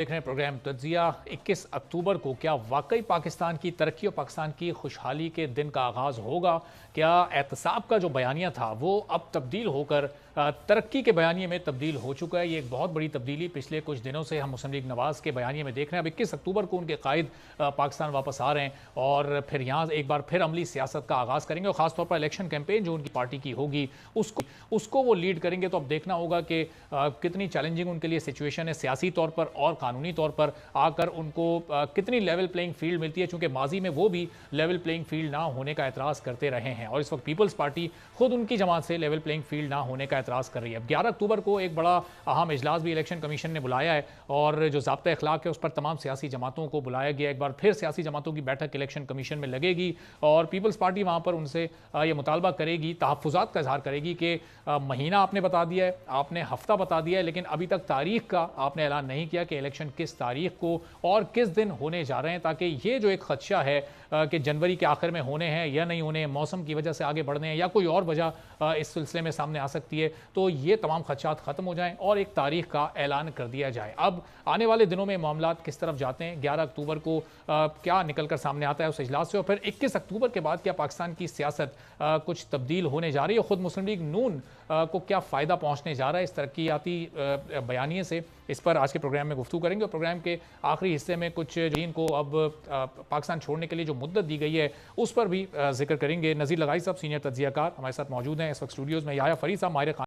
देख रहे हैं प्रोग्राम तज्जिया। 21 अक्टूबर को क्या वाकई पाकिस्तान की तरक्की और पाकिस्तान की खुशहाली के दिन का आगाज़ होगा? क्या एहतसाब का जो बयानिया था वो अब तब्दील होकर तरक्की के बयानिए में तब्दील हो चुका है? ये एक बहुत बड़ी तब्दीली पिछले कुछ दिनों से हम मुस्लिम लीग नवाज़ के बयानिए में देख रहे हैं। अब 21 अक्टूबर को उनके कायद पाकिस्तान वापस आ रहे हैं और फिर यहाँ एक बार फिर अमली सियासत का आगाज़ करेंगे और ख़ासतौर पर इलेक्शन कैंपेन जो उनकी पार्टी की होगी उसको वो लीड करेंगे। तो अब देखना होगा कि कितनी चैलेंजिंग उनके लिए सिचुएशन है सियासी तौर पर और कानूनी तौर पर आकर उनको कितनी लेवल प्लेइंग फील्ड मिलती है, चूंकि माजी में वो भी लेवल प्लेइंग फील्ड ना होने का एतराज़ करते रहे हैं और इस वक्त पीपल्स पार्टी खुद उनकी जमात से लेवल प्लेइंग फील्ड ना होने का एतराज़ कर रही है। अब 11 अक्टूबर को एक बड़ा अहम इजलास भी इलेक्शन कमीशन ने बुलाया है और जो ज़ाब्ता अखलाक है उस पर तमाम सियासी जमातों को बुलाया गया। एक बार फिर सियासी जमातों की बैठक इलेक्शन कमीशन में लगेगी और पीपल्स पार्टी वहाँ पर उनसे ये मुतालबा करेगी, तहफ़्फ़ुज़ात का इज़हार करेगी कि महीना आपने बता दिया है, आपने हफ्ता बता दिया है, लेकिन अभी तक तारीख का आपने ऐलान नहीं किया कि इलेक्शन किस तारीख को और किस दिन होने जा रहे हैं, ताकि ये जो एक खदशा है कि जनवरी के आखिर में होने हैं या नहीं होने, मौसम की वजह से आगे बढ़ने हैं या कोई और वजह इस सिलसिले में सामने आ सकती है, तो ये तमाम खदशात ख़त्म हो जाएं और एक तारीख का ऐलान कर दिया जाए। अब आने वाले दिनों में मामलात किस तरफ जाते हैं, 11 अक्टूबर को क्या निकल कर सामने आता है उस इजलास से, और फिर 21 अक्टूबर के बाद क्या पाकिस्तान की सियासत कुछ तब्दील होने जा रही है, खुद मुस्लिम लीग नून को क्या फ़ायदा पहुँचने जा रहा है इस तरक्याती बयानिए से, इस पर आज के प्रोग्राम में गुफ्तगू करेंगे। और प्रोग्राम के आखिरी हिस्से में कुछ जिनको अब पाकिस्तान छोड़ने के लिए जो मुद्दत दी गई है उस पर भी जिक्र करेंगे। नज़ीर लगाई साहब सीनियर तज्जियाकार हमारे साथ मौजूद हैं इस वक्त स्टूडियोज़ में, याया फरीद साहब माहिर